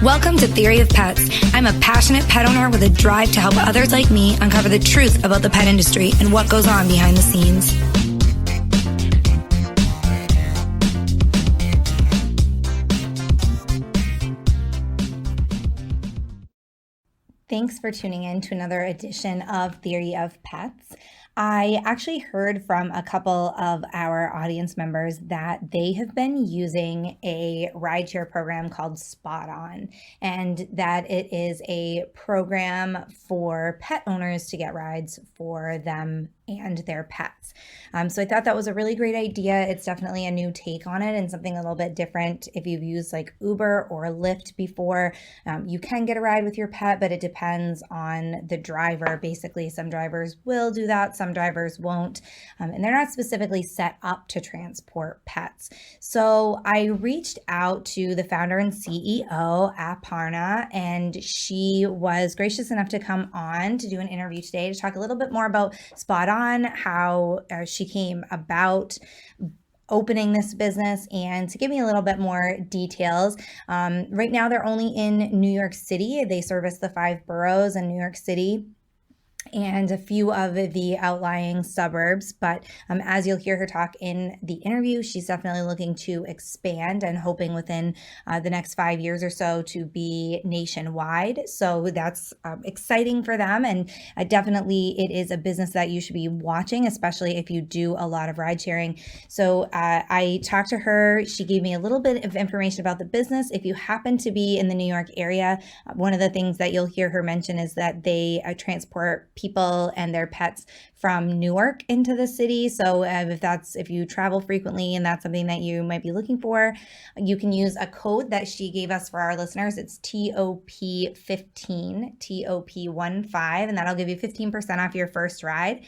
Welcome to Theory of Pets. I'm a passionate pet owner with a drive to help others like me uncover the truth about the pet industry and what goes on behind the scenes. Thanks for tuning in to another edition of Theory of Pets. I actually heard from a couple of our audience members that they have been using a rideshare program called SpotOn, and that it is a program for pet owners to get rides for them and their pets. So I thought that was a really great idea. It's definitely a new take on it and something a little bit different. If you've used like Uber or Lyft before, you can get a ride with your pet, but it depends on the driver. Basically, some drivers will do that, some drivers won't, and they're not specifically set up to transport pets. So I reached out to the founder and CEO, Aparna, and she was gracious enough to come on to do an interview today to talk a little bit more about SpotOn, how she came about opening this business, and to give me a little bit more details. Right now, they're only in New York City. They service the 5 boroughs in New York City and a few of the outlying suburbs. But as you'll hear her talk in the interview, she's definitely looking to expand and hoping within the next 5 years or so to be nationwide. So that's exciting for them. And definitely it is a business that you should be watching, especially if you do a lot of ride sharing. So I talked to her. She gave me a little bit of information about the business. If you happen to be in the New York area, one of the things that you'll hear her mention is that they transport people and their pets from Newark into the city. So if you travel frequently and that's something that you might be looking for, you can use a code that she gave us for our listeners. It's TOP15, TOP15, and that'll give you 15% off your first ride.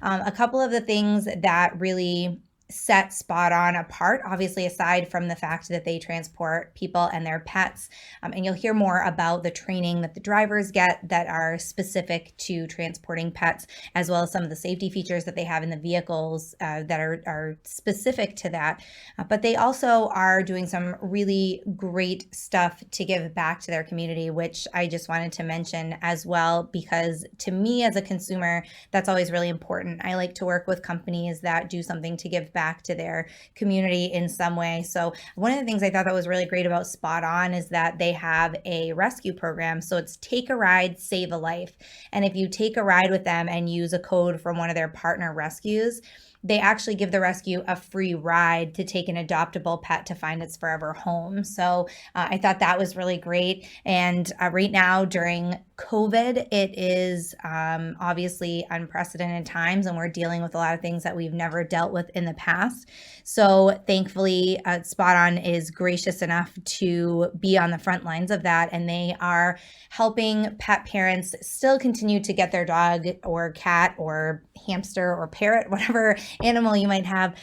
A couple of the things that really set SpotOn apart, obviously aside from the fact that they transport people and their pets, and you'll hear more about the training that the drivers get that are specific to transporting pets, as well as some of the safety features that they have in the vehicles that are specific to that. But they also are doing some really great stuff to give back to their community, which I just wanted to mention as well, because to me as a consumer, that's always really important. I like to work with companies that do something to give back to their community in some way. So one of the things I thought that was really great about SpotOn is that they have a rescue program. So it's take a ride, save a life. And if you take a ride with them and use a code from one of their partner rescues, they actually give the rescue a free ride to take an adoptable pet to find its forever home. So I thought that was really great. And right now during COVID, it is obviously unprecedented times, and we're dealing with a lot of things that we've never dealt with in the past. So thankfully, SpotOn is gracious enough to be on the front lines of that, and they are helping pet parents still continue to get their dog or cat or hamster or parrot, whatever animal you might have,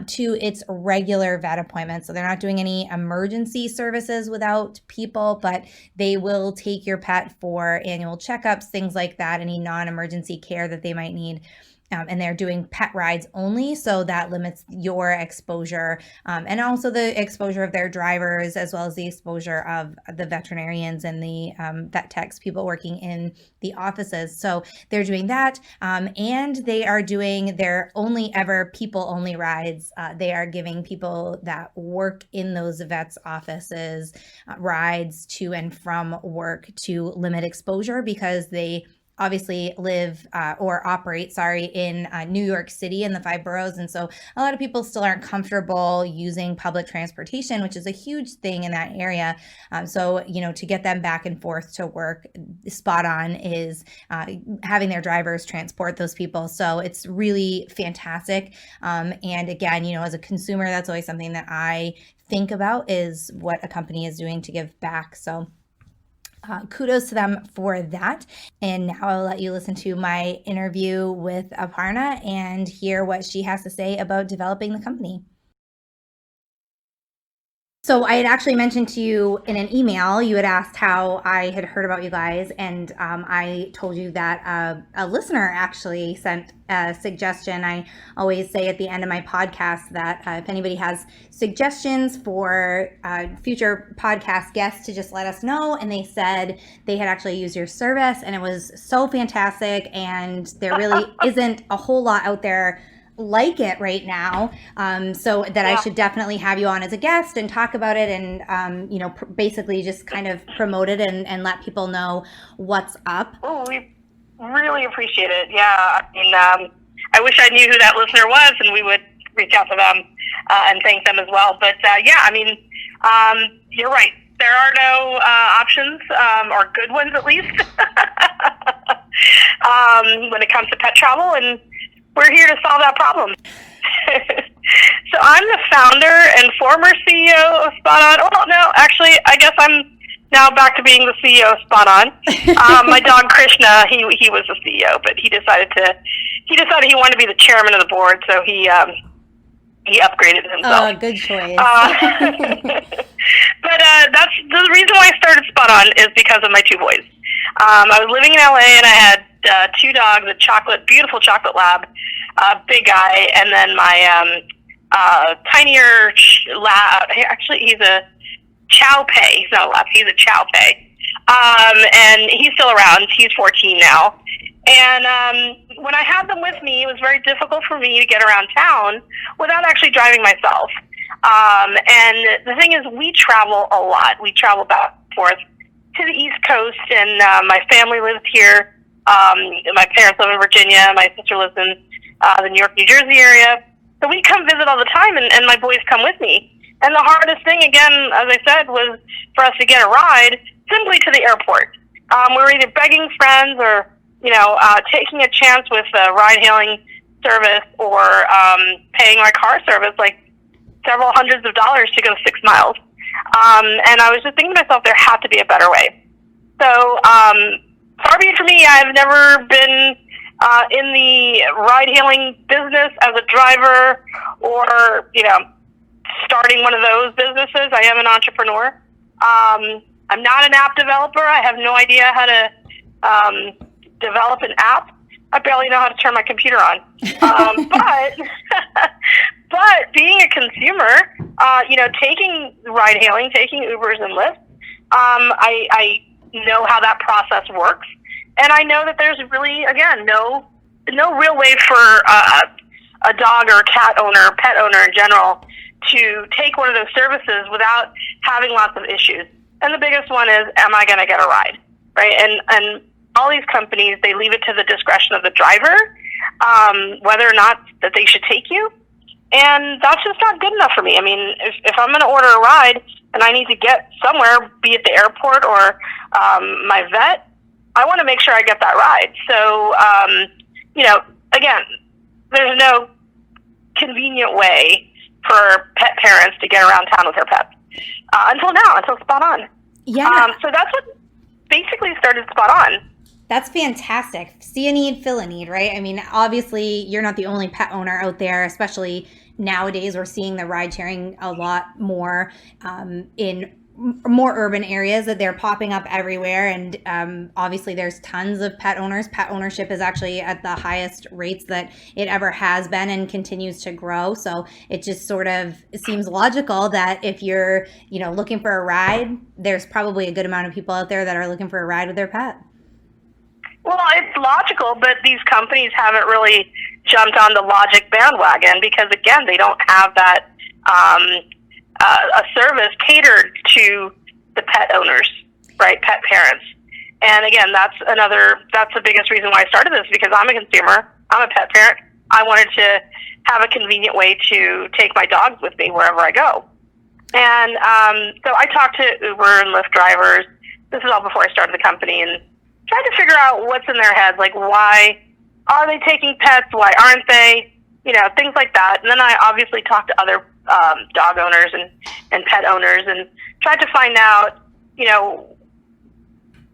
to its regular vet appointments. So they're not doing any emergency services without people, but they will take your pet for annual checkups, things like that, any non-emergency care that they might need. And they're doing pet rides only, so that limits your exposure, and also the exposure of their drivers, as well as the exposure of the veterinarians and the vet techs, people working in the offices. So they're doing that, and they are doing their only ever people-only rides. They are giving people that work in those vets' offices rides to and from work to limit exposure, because they obviously live or operate, in New York City in the 5 boroughs. And so a lot of people still aren't comfortable using public transportation, which is a huge thing in that area. So, to get them back and forth to work, SpotOn is having their drivers transport those people. So it's really fantastic. And again, as a consumer, that's always something that I think about, is what a company is doing to give back. So kudos to them for that. And now I'll let you listen to my interview with Aparna and hear what she has to say about developing the company. So I had actually mentioned to you in an email, you had asked how I had heard about you guys, and I told you that a listener actually sent a suggestion. I always say at the end of my podcast that if anybody has suggestions for future podcast guests, to just let us know. And they said they had actually used your service, and it was so fantastic, and there really isn't a whole lot out there like it right now, so that I should definitely have you on as a guest and talk about it, and basically just kind of promote it and let people know what's up. Oh, we really appreciate it. Yeah, I mean, I wish I knew who that listener was, and we would reach out to them and thank them as well. But yeah, I mean, you're right. There are no options, or good ones at least, when it comes to pet travel, and we're here to solve that problem. So I'm the founder and former CEO of SpotOn. Oh, no, actually, I guess I'm now back to being the CEO of SpotOn. My dog Krishna, he was the CEO, but he decided he wanted to be the chairman of the board, so he upgraded himself. Oh, good choice. But that's the reason why I started SpotOn, is because of my two boys. I was living in LA, and I had two dogs, a beautiful chocolate lab, big guy, and then my tinier lab. Actually, he's a Chow Pei. He's not a lab. He's a Chow Pei. And he's still around. He's 14 now. And when I had them with me, it was very difficult for me to get around town without actually driving myself. And the thing is, we travel a lot. We travel back and forth to the East Coast, and my family lives here. My parents live in Virginia. My sister lives in the New York, New Jersey area. So we come visit all the time, and my boys come with me. And the hardest thing, again, as I said, was for us to get a ride simply to the airport. We were either begging friends or, taking a chance with a ride-hailing service, or paying my car service like several hundreds of dollars to go 6 miles. And I was just thinking to myself, there had to be a better way. So far be it for me, I've never been in the ride-hailing business as a driver, or, starting one of those businesses. I am an entrepreneur. I'm not an app developer. I have no idea how to develop an app. I barely know how to turn my computer on. But being a consumer, taking ride-hailing, taking Ubers and Lyfts, I know how that process works. And I know that there's really, again, no real way for a dog or a cat owner, pet owner in general, to take one of those services without having lots of issues. And the biggest one is, am I going to get a ride, right? And all these companies, they leave it to the discretion of the driver, whether or not that they should take you. And that's just not good enough for me. I mean, if I'm going to order a ride and I need to get somewhere, be it the airport or my vet, I want to make sure I get that ride. So, again, there's no convenient way for pet parents to get around town with their pets until SpotOn. Yeah. So that's what basically started SpotOn. That's fantastic. See a need, fill a need, right? I mean, obviously, you're not the only pet owner out there, especially nowadays. We're seeing the ride sharing a lot more in more urban areas, that they're popping up everywhere. And obviously, there's tons of pet owners. Pet ownership is actually at the highest rates that it ever has been, and continues to grow. So it just sort of seems logical that if you're, looking for a ride, there's probably a good amount of people out there that are looking for a ride with their pet. Well, it's logical, but these companies haven't really jumped on the logic bandwagon because, again, they don't have that a service catered to the pet owners, right? Pet parents. And again, that's the biggest reason why I started this, because I'm a consumer. I'm a pet parent. I wanted to have a convenient way to take my dogs with me wherever I go. And so I talked to Uber and Lyft drivers. This is all before I started the company, and tried to figure out what's in their heads, like why are they taking pets, why aren't they, things like that. And then I obviously talked to other dog owners and pet owners, and tried to find out,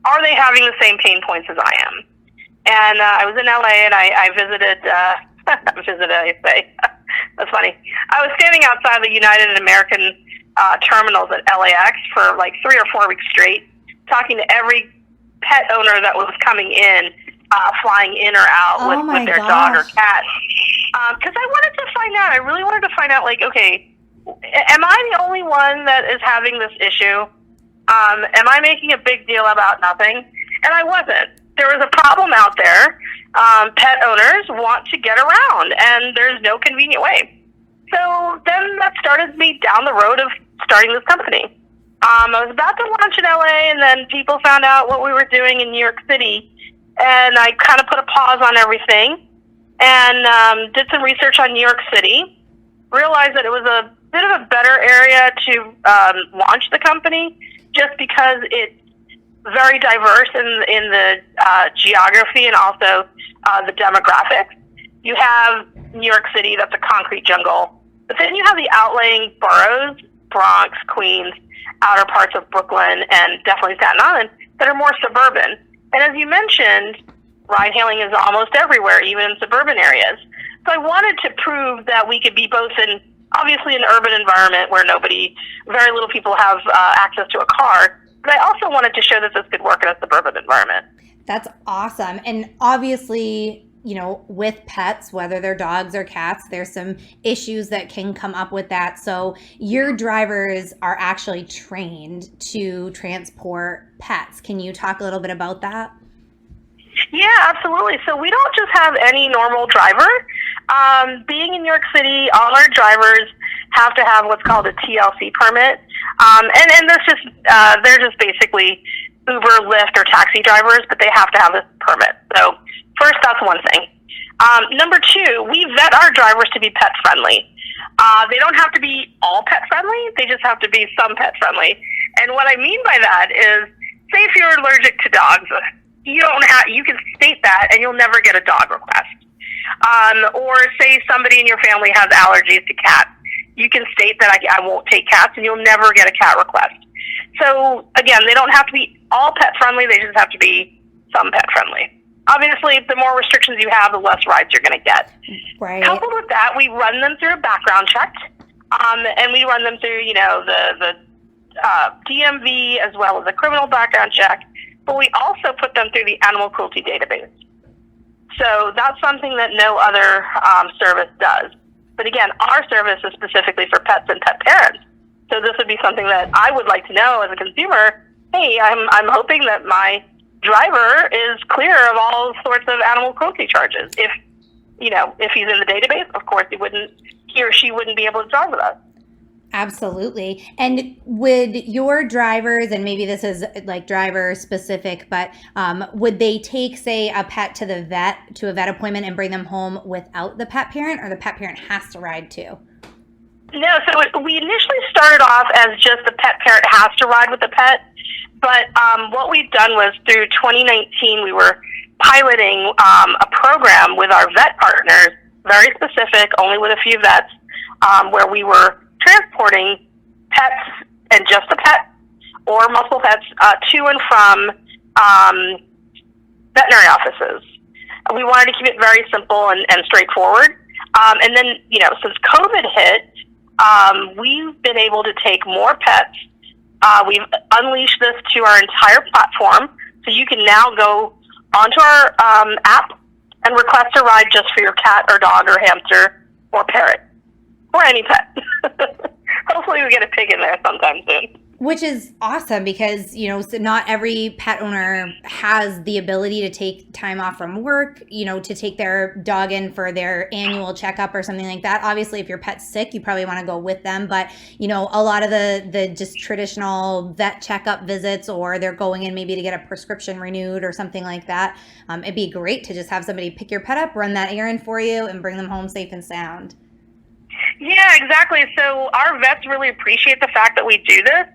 are they having the same pain points as I am? And I was in LA, and I visited, I say, that's funny. I was standing outside the United American terminals at LAX for like 3 or 4 weeks straight, talking to every pet owner that was coming in, flying in or out with their dog or cat. Because I wanted to find out, I really wanted to find out, like, okay, am I the only one that is having this issue? Am I making a big deal about nothing? And I wasn't. There was a problem out there. Pet owners want to get around, and there's no convenient way. So then that started me down the road of starting this company. I was about to launch in LA, and then people found out what we were doing in New York City, and I kind of put a pause on everything and did some research on New York City, realized that it was a bit of a better area to launch the company just because it's very diverse in the geography and also the demographics. You have New York City, that's a concrete jungle, but then you have the outlying boroughs, Bronx, Queens, outer parts of Brooklyn, and definitely Staten Island, that are more suburban. And as you mentioned, ride hailing is almost everywhere, even in suburban areas. So I wanted to prove that we could be both in, obviously, an urban environment where very little people have access to a car, but I also wanted to show that this could work in a suburban environment. That's awesome. And obviously, you know, with pets, whether they're dogs or cats, there's some issues that can come up with that. So your drivers are actually trained to transport pets. Can you talk a little bit about that? Yeah, absolutely. So we don't just have any normal driver. Being in New York City, all our drivers have to have what's called a TLC permit. And they're just basically Uber, Lyft, or taxi drivers, but they have to have this permit. So first, that's one thing. Number two, we vet our drivers to be pet friendly. They don't have to be all pet friendly. They just have to be some pet friendly. And what I mean by that is, say if you're allergic to dogs, you can state that and you'll never get a dog request. Or say somebody in your family has allergies to cats. You can state that I won't take cats and you'll never get a cat request. So again, they don't have to be all pet friendly. They just have to be some pet friendly. Obviously, the more restrictions you have, the less rides you're going to get. Right. Coupled with that, we run them through a background check, and we run them through, the DMV as well as a criminal background check. But we also put them through the animal cruelty database. So that's something that no other service does. But again, our service is specifically for pets and pet parents. So this would be something that I would like to know as a consumer. Hey, I'm hoping that my driver is clear of all sorts of animal cruelty charges. If he's in the database, of course he or she wouldn't be able to drive with us. Absolutely. And would your drivers, and maybe this is like driver specific, but would they take, say, a pet to a vet appointment and bring them home without the pet parent, or the pet parent has to ride too? No, so we initially started off as just the pet parent has to ride with the pet. But what we've done was through 2019, we were piloting a program with our vet partners, very specific, only with a few vets, where we were transporting pets and just a pet or multiple pets to and from veterinary offices. We wanted to keep it very simple and straightforward. And then, since COVID hit, we've been able to take more pets. We've unleashed this to our entire platform, so you can now go onto our app and request a ride just for your cat or dog or hamster or parrot or any pet. Hopefully we get a pig in there sometime soon. Which is awesome because, so not every pet owner has the ability to take time off from work, to take their dog in for their annual checkup or something like that. Obviously, if your pet's sick, you probably want to go with them. But, a lot of the just traditional vet checkup visits, or they're going in maybe to get a prescription renewed or something like that. It'd be great to just have somebody pick your pet up, run that errand for you, and bring them home safe and sound. Yeah, exactly. So our vets really appreciate the fact that we do this.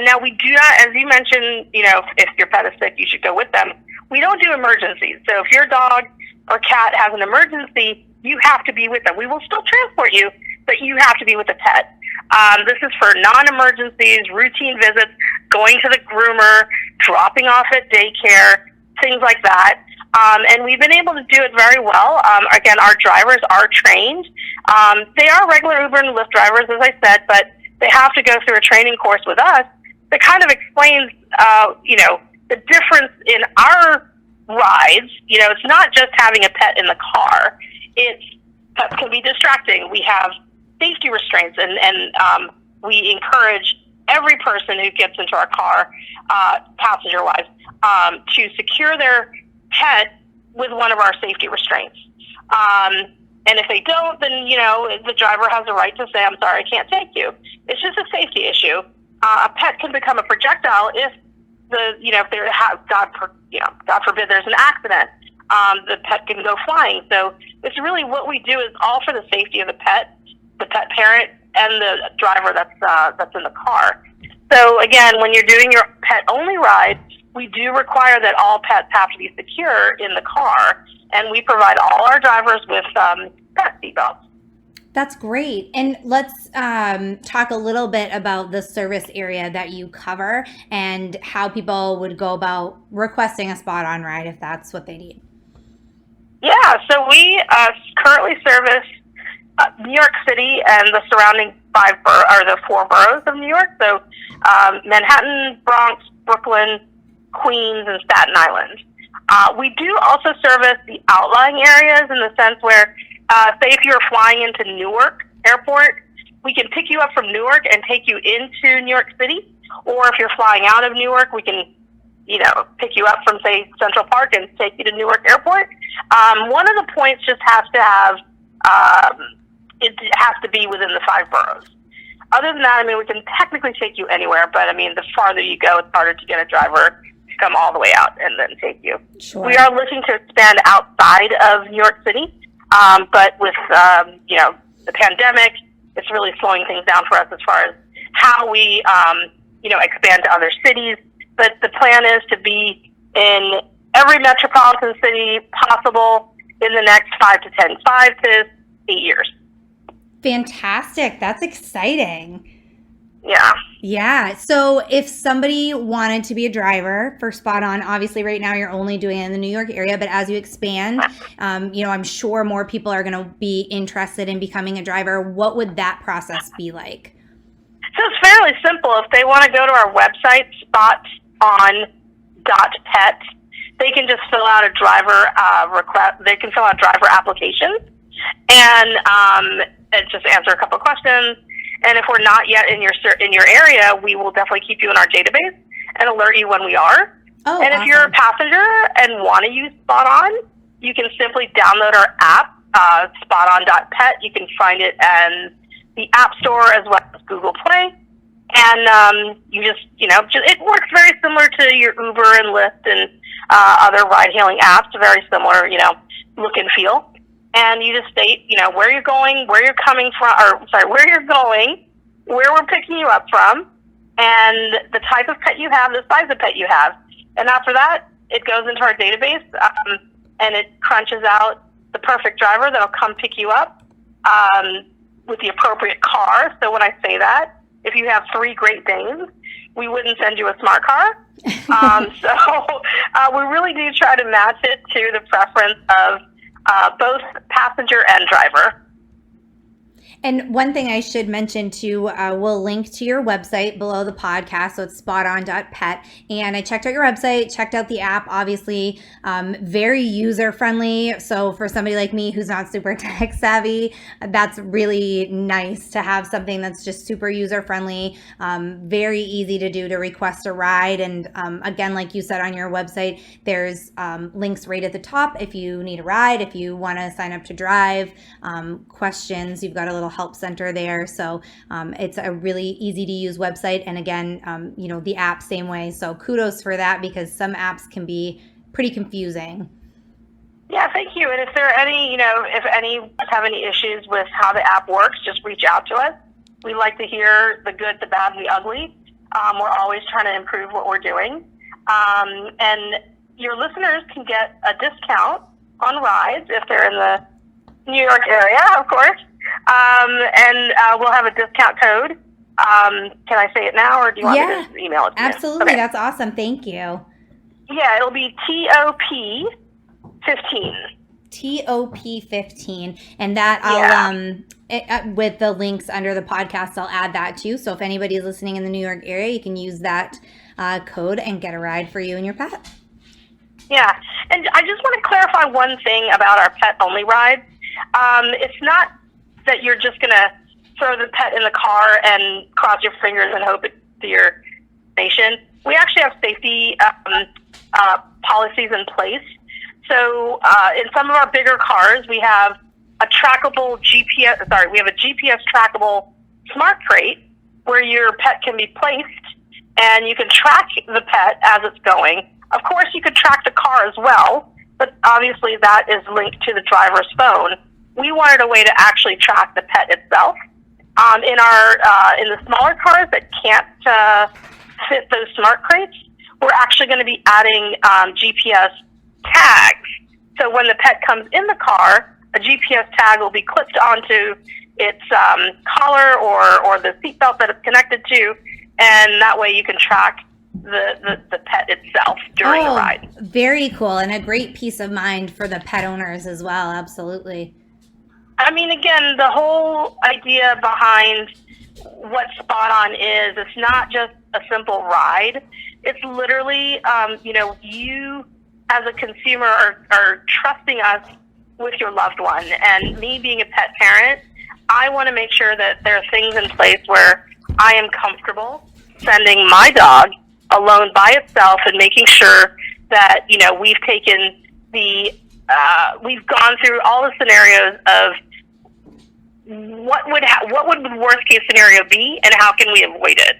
Now, we do not, as you mentioned, if your pet is sick, you should go with them. We don't do emergencies. So if your dog or cat has an emergency, you have to be with them. We will still transport you, but you have to be with the pet. This is for non-emergencies, routine visits, going to the groomer, dropping off at daycare, things like that. And we've been able to do it very well. Again, our drivers are trained. They are regular Uber and Lyft drivers, as I said, but they have to go through a training course with us that kind of explains, the difference in our rides. It's not just having a pet in the car. Pets can be distracting. We have safety restraints, and we encourage every person who gets into our car, passenger-wise, to secure their pet with one of our safety restraints. And if they don't, then, the driver has a right to say, I'm sorry, I can't take you. It's just a safety issue. A pet can become a projectile if God forbid there's an accident. The pet can go flying. So it's really what we do is all for the safety of the pet parent, and the driver that's in the car. So again, when you're doing your pet-only ride, we do require that all pets have to be secure in the car, and we provide all our drivers with pet seatbelts. That's great. And let's talk a little bit about the service area that you cover and how people would go about requesting a SpotOn ride if that's what they need. Yeah, so we currently service New York City and the surrounding the 4 boroughs of New York. So Manhattan, Bronx, Brooklyn, Queens, and Staten Island. We do also service the outlying areas in the sense where, say if you're flying into Newark Airport, we can pick you up from Newark and take you into New York City. Or if you're flying out of Newark, we can, pick you up from, say, Central Park and take you to Newark Airport. One of the points just has to have, it has to be within the 5 boroughs. Other than that, we can technically take you anywhere, but the farther you go, it's harder to get a driver to come all the way out and then take you. Sure. We are looking to expand outside of New York City, but with, the pandemic, it's really slowing things down for us as far as how we, expand to other cities. But the plan is to be in every metropolitan city possible in the next 5 to 8 years. Fantastic. That's exciting. Yeah. So if somebody wanted to be a driver for SpotOn, obviously right now you're only doing it in the New York area, but as you expand, I'm sure more people are going to be interested in becoming a driver. What would that process be like? So it's fairly simple. If they want to go to our website, spoton.pet, they can just fill out a driver request. They can fill out driver applications and just answer a couple of questions. And if we're not yet in your area, we will definitely keep you in our database and alert you when we are. Oh, and awesome. If you're a passenger and want to use SpotOn, you can simply download our app, spoton.pet. You can find it in the App Store as well as Google Play. And you it works very similar to your Uber and Lyft and other ride-hailing apps, very similar, look and feel. And you just state, where you're going, where you're coming from, where you're going, where we're picking you up from, and the type of pet you have, the size of pet you have. And after that, it goes into our database, and it crunches out the perfect driver that'll come pick you up with the appropriate car. So when I say that, if you have 3 Great Danes, we wouldn't send you a smart car. We really do try to match it to the preference of both passenger and driver. And one thing I should mention too, we'll link to your website below the podcast. So it's spoton.pet. And I checked out your website, checked out the app, obviously very user friendly. So for somebody like me who's not super tech savvy, that's really nice to have something that's just super user friendly, very easy to do to request a ride. And again, like you said on your website, there's links right at the top if you need a ride, if you want to sign up to drive, questions, you've got a little help center there. So it's a really easy to use website. And again, the app same way. So kudos for that, because some apps can be pretty confusing. Yeah, thank you. And if there are any, if any have any issues with how the app works, just reach out to us. We like to hear the good, the bad, and the ugly. We're always trying to improve what we're doing. And your listeners can get a discount on rides if they're in the New York area, of course. And we'll have a discount code. Can I say it now, or do you want me to just email it to you? Absolutely. Okay. That's awesome. Thank you. Yeah, it'll be TOP 15. TOP15, and that I'll with the links under the podcast, I'll add that too. So if anybody's listening in the New York area, you can use that code and get a ride for you and your pet. Yeah, and I just want to clarify one thing about our pet-only rides. It's not that you're just going to throw the pet in the car and cross your fingers and hope it's to your destination. We actually have safety policies in place. So in some of our bigger cars, we have a trackable GPS. Sorry, we have a GPS trackable smart crate where your pet can be placed, and you can track the pet as it's going. Of course, you could track the car as well, but obviously that is linked to the driver's phone. We wanted a way to actually track the pet itself. In the smaller cars that can't fit those smart crates, we're actually going to be adding GPS tags. So when the pet comes in the car, a GPS tag will be clipped onto its collar or the seatbelt that it's connected to, and that way you can track the pet itself during the ride. Very cool, and a great peace of mind for the pet owners as well. Absolutely. I mean, again, the whole idea behind what SpotOn is, it's not just a simple ride. It's literally, you as a consumer are trusting us with your loved one. And me being a pet parent, I want to make sure that there are things in place where I am comfortable sending my dog alone by itself and making sure that, we've taken we've gone through all the scenarios of what would the worst case scenario be and how can we avoid it.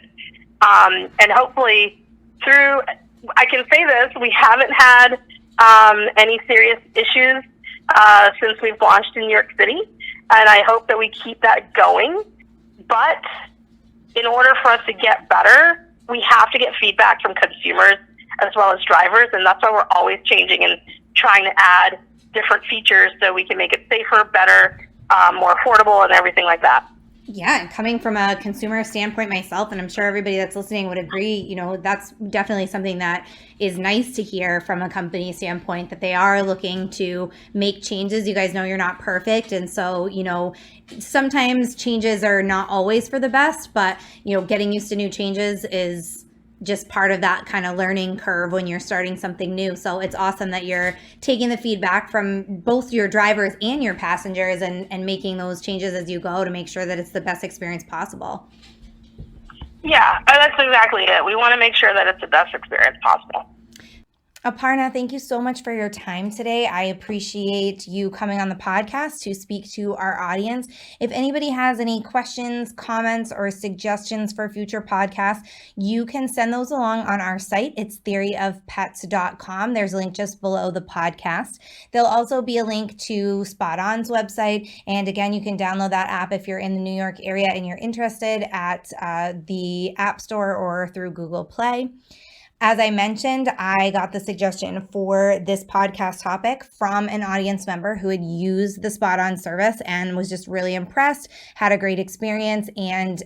And hopefully I can say this, we haven't had any serious issues since we've launched in New York City, and I hope that we keep that going. But in order for us to get better, we have to get feedback from consumers as well as drivers, and that's why we're always changing and trying to add different features so we can make it safer, better, more affordable, and everything like that. Yeah, and coming from a consumer standpoint myself, and I'm sure everybody that's listening would agree, that's definitely something that is nice to hear from a company standpoint, that they are looking to make changes. You guys know you're not perfect, and so, sometimes changes are not always for the best, but, getting used to new changes is just part of that kind of learning curve when you're starting something new. So it's awesome that you're taking the feedback from both your drivers and your passengers and making those changes as you go to make sure that it's the best experience possible. Yeah, that's exactly it. We want to make sure that it's the best experience possible. Aparna, thank you so much for your time today. I appreciate you coming on the podcast to speak to our audience. If anybody has any questions, comments, or suggestions for future podcasts, you can send those along on our site. It's theoryofpets.com. There's a link just below the podcast. There'll also be a link to SpotOn's website. And again, you can download that app if you're in the New York area and you're interested at the App Store or through Google Play. As I mentioned, I got the suggestion for this podcast topic from an audience member who had used the SpotOn service and was just really impressed, had a great experience, and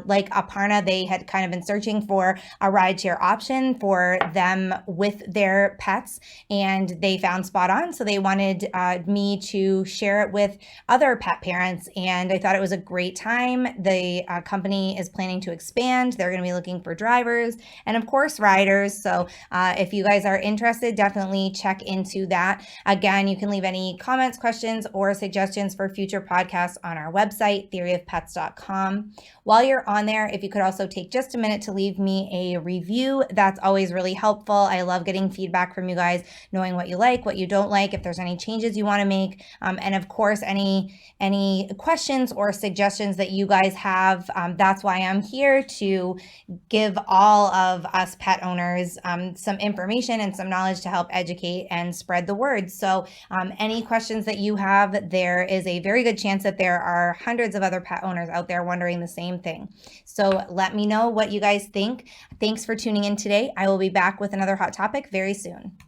like Aparna, they had kind of been searching for a rideshare option for them with their pets, and they found SpotOn, so they wanted me to share it with other pet parents, and I thought it was a great time. The company is planning to expand. They're going to be looking for drivers and, of course, riders. So if you guys are interested, definitely check into that. Again, you can leave any comments, questions, or suggestions for future podcasts on our website, theoryofpets.com. While you're on there, if you could also take just a minute to leave me a review, that's always really helpful. I love getting feedback from you guys, knowing what you like, what you don't like, if there's any changes you want to make, and of course, any questions or suggestions that you guys have. That's why I'm here, to give all of us pet owners some information and some knowledge to help educate and spread the word. So any questions that you have, there is a very good chance that there are hundreds of other pet owners out there wondering the same thing. So let me know what you guys think. Thanks for tuning in today. I will be back with another hot topic very soon.